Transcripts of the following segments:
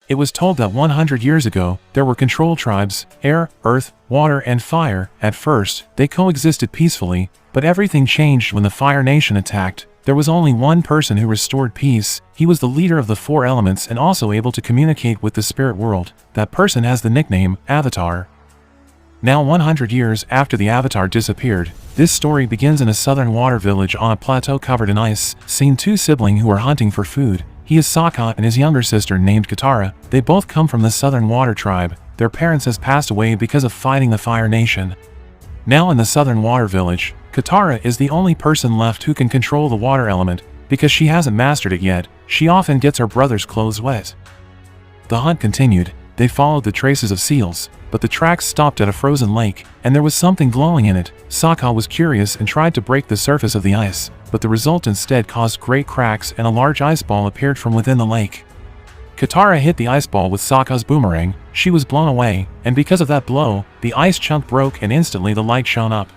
It was told that 100 years ago, there were control tribes, air, earth, water, and fire. At first, they coexisted peacefully, but everything changed when the Fire Nation attacked. There was only one person who restored peace. He was the leader of the four elements and also able to communicate with the spirit world. That person has the nickname Avatar. Now 100 years after the Avatar disappeared, this story begins in a southern water village on a plateau covered in ice. Seen two siblings who are hunting for food. He is Sokka and his younger sister named Katara. They both come from the Southern Water Tribe. Their parents has passed away because of fighting the Fire Nation. Now in the Southern Water Village, Katara is the only person left who can control the water element. Because she hasn't mastered it yet, she often gets her brother's clothes wet. The hunt continued. They followed the traces of seals, but the tracks stopped at a frozen lake, and there was something glowing in it. Sokka was curious and tried to break the surface of the ice, but the result instead caused great cracks and a large ice ball appeared from within the lake. Katara hit the ice ball with Sokka's boomerang. She was blown away, and because of that blow, the ice chunk broke and instantly the light shone up.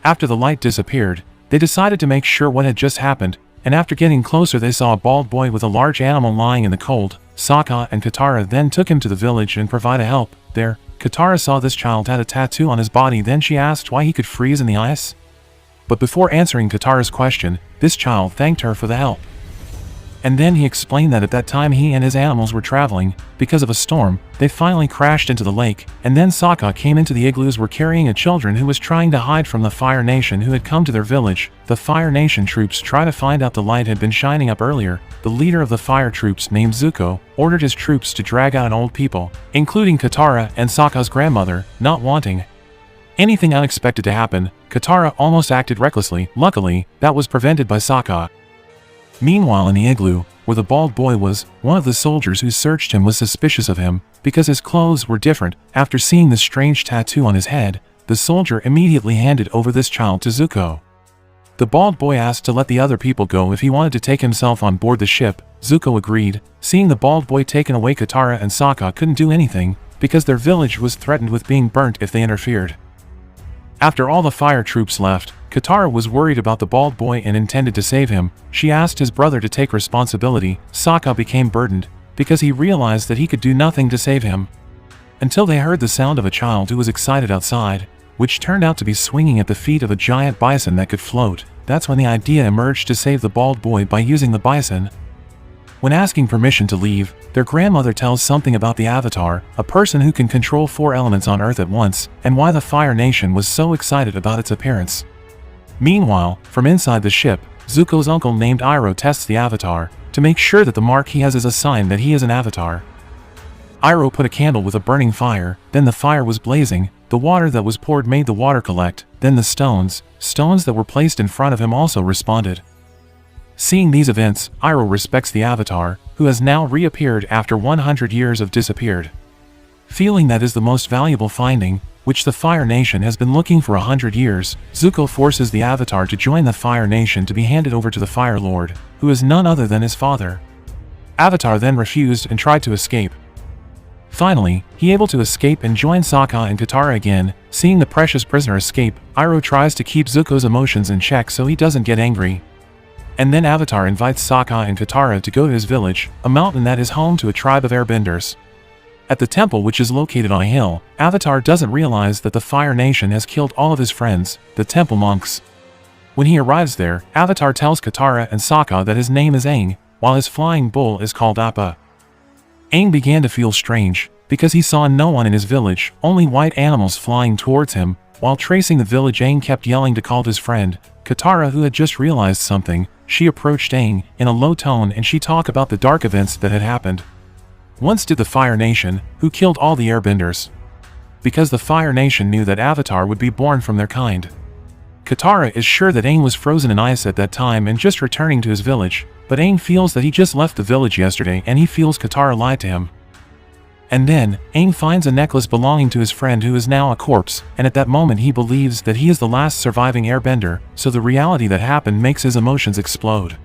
After the light disappeared, they decided to make sure what had just happened, and after getting closer they saw a bald boy with a large animal lying in the cold. Sokka and Katara then took him to the village and provided help. There, Katara saw this child had a tattoo on his body. Then she asked why he could freeze in the ice. But before answering Katara's question, this child thanked her for the help. And then he explained that at that time he and his animals were traveling. Because of a storm, they finally crashed into the lake, and then Sokka came into the igloos were carrying a children who was trying to hide from the Fire Nation who had come to their village. The Fire Nation troops tried to find out the light had been shining up earlier. The leader of the fire troops named Zuko ordered his troops to drag out old people, including Katara and Sokka's grandmother, not wanting anything unexpected to happen. Katara almost acted recklessly. Luckily, that was prevented by Sokka. Meanwhile in the igloo, where the bald boy was, one of the soldiers who searched him was suspicious of him, because his clothes were different. After seeing the strange tattoo on his head, the soldier immediately handed over this child to Zuko. The bald boy asked to let the other people go if he wanted to take himself on board the ship. Zuko agreed. Seeing the bald boy taken away, Katara and Sokka couldn't do anything, because their village was threatened with being burnt if they interfered. After all the fire troops left, Katara was worried about the bald boy and intended to save him. She asked his brother to take responsibility. Sokka became burdened, because he realized that he could do nothing to save him. Until they heard the sound of a child who was excited outside, which turned out to be swinging at the feet of a giant bison that could float. That's when the idea emerged to save the bald boy by using the bison. When asking permission to leave, their grandmother tells something about the Avatar, a person who can control four elements on Earth at once, and why the Fire Nation was so excited about its appearance. Meanwhile, from inside the ship, Zuko's uncle named Iroh tests the Avatar, to make sure that the mark he has is a sign that he is an Avatar. Iroh put a candle with a burning fire, then the fire was blazing, the water that was poured made the water collect, then the stones that were placed in front of him also responded. Seeing these events, Iroh respects the Avatar, who has now reappeared after 100 years of disappeared. Feeling that is the most valuable finding, which the Fire Nation has been looking for 100 years, Zuko forces the Avatar to join the Fire Nation to be handed over to the Fire Lord, who is none other than his father. Avatar then refused and tried to escape. Finally, he able to escape and join Sokka and Katara again. Seeing the precious prisoner escape, Iroh tries to keep Zuko's emotions in check so he doesn't get angry. And then Avatar invites Sokka and Katara to go to his village, a mountain that is home to a tribe of airbenders. At the temple, which is located on a hill, Avatar doesn't realize that the Fire Nation has killed all of his friends, the temple monks. When he arrives there, Avatar tells Katara and Sokka that his name is Aang, while his flying bull is called Appa. Aang began to feel strange, because he saw no one in his village, only white animals flying towards him. While tracing the village, Aang kept yelling to call his friend, Katara, who had just realized something. She approached Aang in a low tone and she talked about the dark events that had happened. Once did the Fire Nation, who killed all the airbenders. Because the Fire Nation knew that Avatar would be born from their kind. Katara is sure that Aang was frozen in ice at that time and just returning to his village, but Aang feels that he just left the village yesterday and he feels Katara lied to him. And then, Aang finds a necklace belonging to his friend who is now a corpse, and at that moment he believes that he is the last surviving airbender, so the reality that happened makes his emotions explode.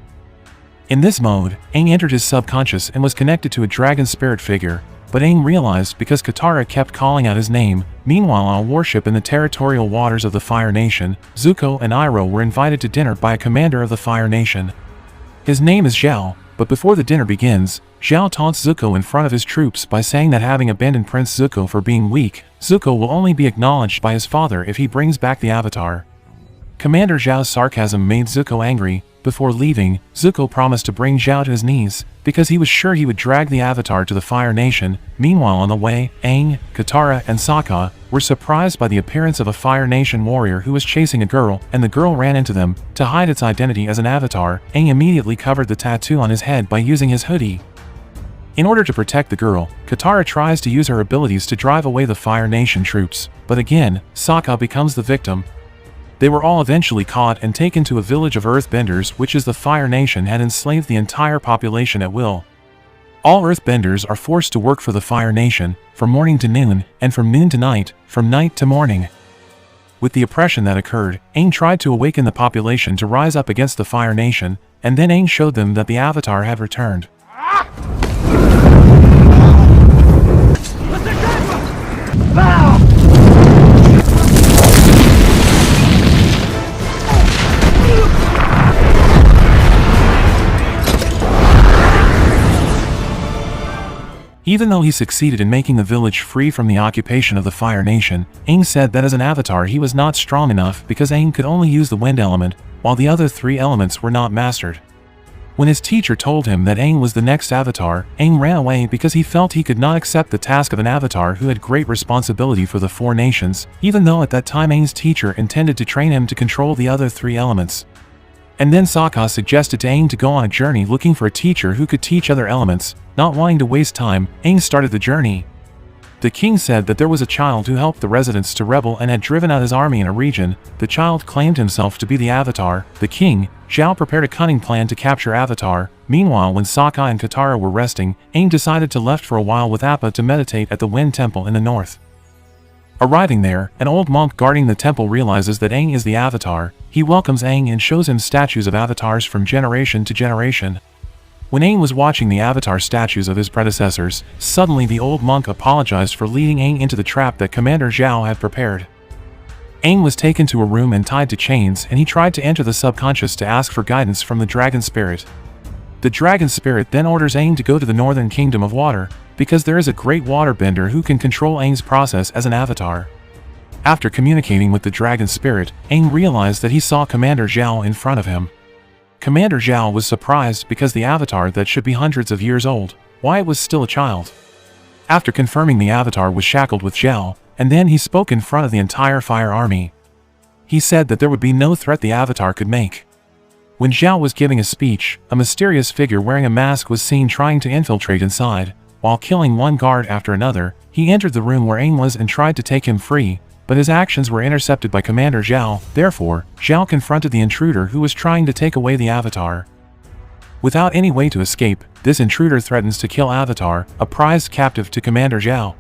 In this mode, Aang entered his subconscious and was connected to a dragon spirit figure, but Aang realized because Katara kept calling out his name. Meanwhile, on a warship in the territorial waters of the Fire Nation, Zuko and Iroh were invited to dinner by a commander of the Fire Nation. His name is Zhao. But before the dinner begins, Zhao taunts Zuko in front of his troops by saying that having abandoned Prince Zuko for being weak, Zuko will only be acknowledged by his father if he brings back the Avatar. Commander Zhao's sarcasm made Zuko angry. Before leaving, Zuko promised to bring Zhao to his knees, because he was sure he would drag the Avatar to the Fire Nation. Meanwhile on the way, Aang, Katara, and Sokka were surprised by the appearance of a Fire Nation warrior who was chasing a girl, and the girl ran into them. To hide its identity as an Avatar, Aang immediately covered the tattoo on his head by using his hoodie. In order to protect the girl, Katara tries to use her abilities to drive away the Fire Nation troops, but again, Sokka becomes the victim. They were all eventually caught and taken to a village of Earthbenders, which is the Fire Nation had enslaved the entire population at will. All Earthbenders are forced to work for the Fire Nation, from morning to noon, and from noon to night, from night to morning. With the oppression that occurred, Aang tried to awaken the population to rise up against the Fire Nation, and then Aang showed them that the Avatar had returned. Even though he succeeded in making the village free from the occupation of the Fire Nation, Aang said that as an Avatar he was not strong enough because Aang could only use the wind element, while the other three elements were not mastered. When his teacher told him that Aang was the next Avatar, Aang ran away because he felt he could not accept the task of an Avatar who had great responsibility for the four nations, even though at that time Aang's teacher intended to train him to control the other three elements. And then Sokka suggested to Aang to go on a journey looking for a teacher who could teach other elements. Not wanting to waste time, Aang started the journey. The king said that there was a child who helped the residents to rebel and had driven out his army in a region. The child claimed himself to be the Avatar. The king, Zhao, prepared a cunning plan to capture Avatar. Meanwhile, when Sokka and Katara were resting, Aang decided to left for a while with Appa to meditate at the Wind Temple in the north. Arriving there, an old monk guarding the temple realizes that Aang is the Avatar. He welcomes Aang and shows him statues of avatars from generation to generation. When Aang was watching the Avatar statues of his predecessors, suddenly the old monk apologized for leading Aang into the trap that Commander Zhao had prepared. Aang was taken to a room and tied to chains, and he tried to enter the subconscious to ask for guidance from the Dragon Spirit. The Dragon Spirit then orders Aang to go to the Northern Kingdom of Water, because there is a great waterbender who can control Aang's process as an Avatar. After communicating with the Dragon Spirit, Aang realized that he saw Commander Zhao in front of him. Commander Zhao was surprised because the Avatar that should be hundreds of years old, why it was still a child. After confirming the Avatar was shackled with Zhao, and then he spoke in front of the entire Fire Army. He said that there would be no threat the Avatar could make. When Zhao was giving a speech, a mysterious figure wearing a mask was seen trying to infiltrate inside. While killing one guard after another, he entered the room where Aang was and tried to take him free, but his actions were intercepted by Commander Zhao. Therefore, Zhao confronted the intruder who was trying to take away the Avatar. Without any way to escape, this intruder threatens to kill Avatar, a prized captive to Commander Zhao.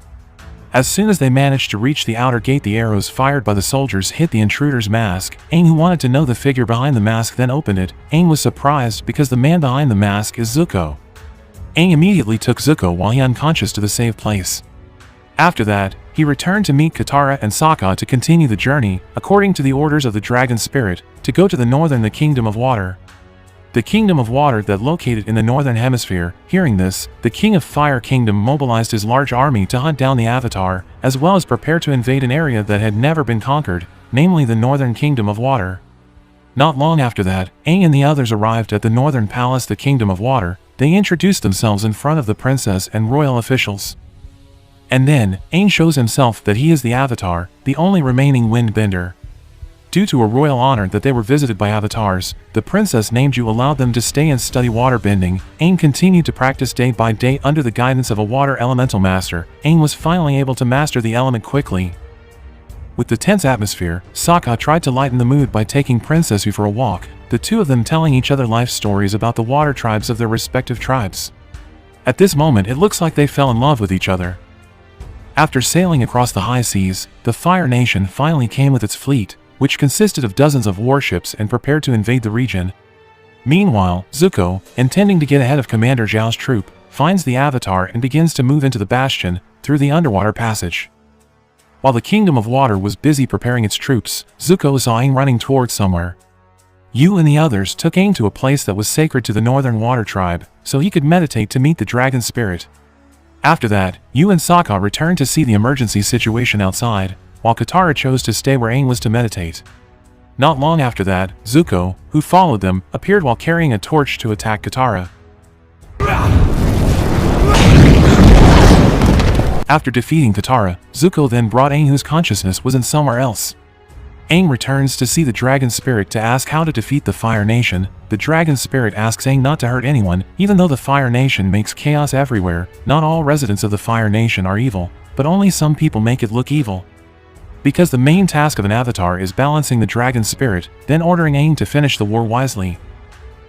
As soon as they managed to reach the outer gate, the arrows fired by the soldiers hit the intruder's mask. Aang, who wanted to know the figure behind the mask, then opened it. Aang was surprised because the man behind the mask is Zuko. Aang immediately took Zuko while he unconscious to the safe place. After that, he returned to meet Katara and Sokka to continue the journey, according to the orders of the Dragon Spirit, to go to the northern the Kingdom of Water. The Kingdom of Water that located in the Northern Hemisphere. Hearing this, the King of Fire Kingdom mobilized his large army to hunt down the Avatar, as well as prepare to invade an area that had never been conquered, namely the Northern Kingdom of Water. Not long after that, Aang and the others arrived at the Northern Palace, the Kingdom of Water. They introduced themselves in front of the princess and royal officials. And then, Aang shows himself that he is the Avatar, the only remaining Windbender. Due to a royal honor that they were visited by avatars, the princess named Ju allowed them to stay and study waterbending. Aang continued to practice day by day under the guidance of a water elemental master. Aang was finally able to master the element quickly. With the tense atmosphere, Sokka tried to lighten the mood by taking Princess Ju for a walk, the two of them telling each other life stories about the water tribes of their respective tribes. At this moment it looks like they fell in love with each other. After sailing across the high seas, the Fire Nation finally came with its fleet, which consisted of dozens of warships, and prepared to invade the region. Meanwhile, Zuko, intending to get ahead of Commander Zhao's troop, finds the Avatar and begins to move into the bastion, through the underwater passage. While the Kingdom of Water was busy preparing its troops, Zuko saw Aang running towards somewhere. Yu and the others took Aang to a place that was sacred to the Northern Water Tribe, so he could meditate to meet the dragon spirit. After that, Yu and Sokka returned to see the emergency situation outside, while Katara chose to stay where Aang was to meditate. Not long after that, Zuko, who followed them, appeared while carrying a torch to attack Katara. After defeating Katara, Zuko then brought Aang, whose consciousness was in somewhere else. Aang returns to see the dragon spirit to ask how to defeat the Fire Nation. The dragon spirit asks Aang not to hurt anyone, even though the Fire Nation makes chaos everywhere. Not all residents of the Fire Nation are evil, but only some people make it look evil. Because the main task of an avatar is balancing the dragon spirit, then ordering Aang to finish the war wisely.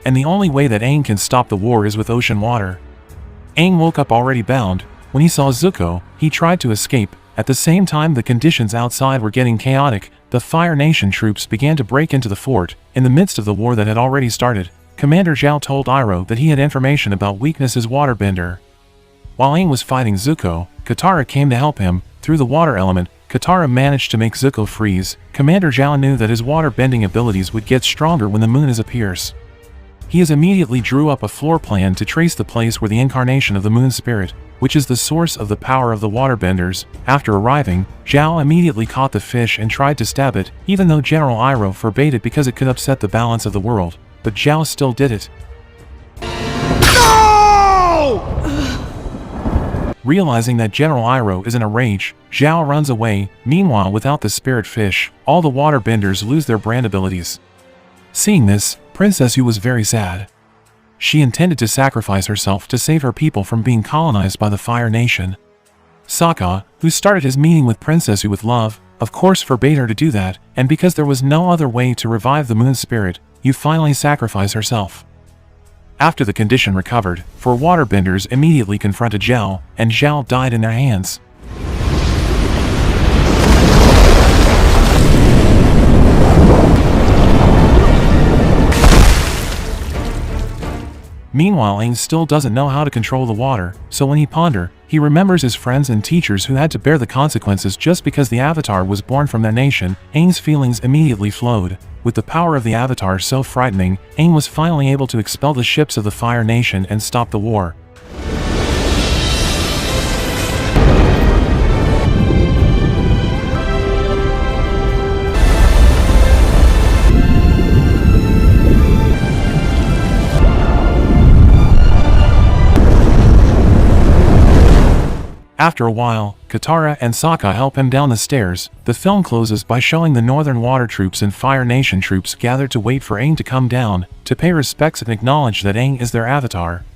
And the only way that Aang can stop the war is with ocean water. Aang woke up already bound. When he saw Zuko, he tried to escape. At the same time the conditions outside were getting chaotic. The Fire Nation troops began to break into the fort. In the midst of the war that had already started, Commander Zhao told Iroh that he had information about Weakness's waterbender. While Aang was fighting Zuko, Katara came to help him. Through the water element, Katara managed to make Zuko freeze. Commander Zhao knew that his water-bending abilities would get stronger when the moon appears. He immediately drew up a floor plan to trace the place where the incarnation of the moon spirit, which is the source of the power of the waterbenders. After arriving, Zhao immediately caught the fish and tried to stab it, even though General Iroh forbade it because it could upset the balance of the world. But Zhao still did it. No! Realizing that General Iroh is in a rage, Zhao runs away. Meanwhile, without the spirit fish, all the waterbenders lose their brand abilities. Seeing this, Princess Yu was very sad. She intended to sacrifice herself to save her people from being colonized by the Fire Nation. Sokka, who started his meeting with Princess Yu with love, of course forbade her to do that, and because there was no other way to revive the moon spirit, Yu finally sacrificed herself. After the condition recovered, four waterbenders immediately confronted Zhao, and Zhao died in their hands. Meanwhile, Aang still doesn't know how to control the water, so when he ponders, he remembers his friends and teachers who had to bear the consequences just because the Avatar was born from their nation. Aang's feelings immediately flowed. With the power of the Avatar so frightening, Aang was finally able to expel the ships of the Fire Nation and stop the war. After a while, Katara and Sokka help him down the stairs. The film closes by showing the Northern Water Troops and Fire Nation troops gathered to wait for Aang to come down, to pay respects and acknowledge that Aang is their avatar.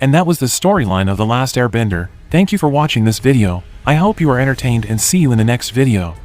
And that was the storyline of The Last Airbender. Thank you for watching this video. I hope you are entertained and see you in the next video.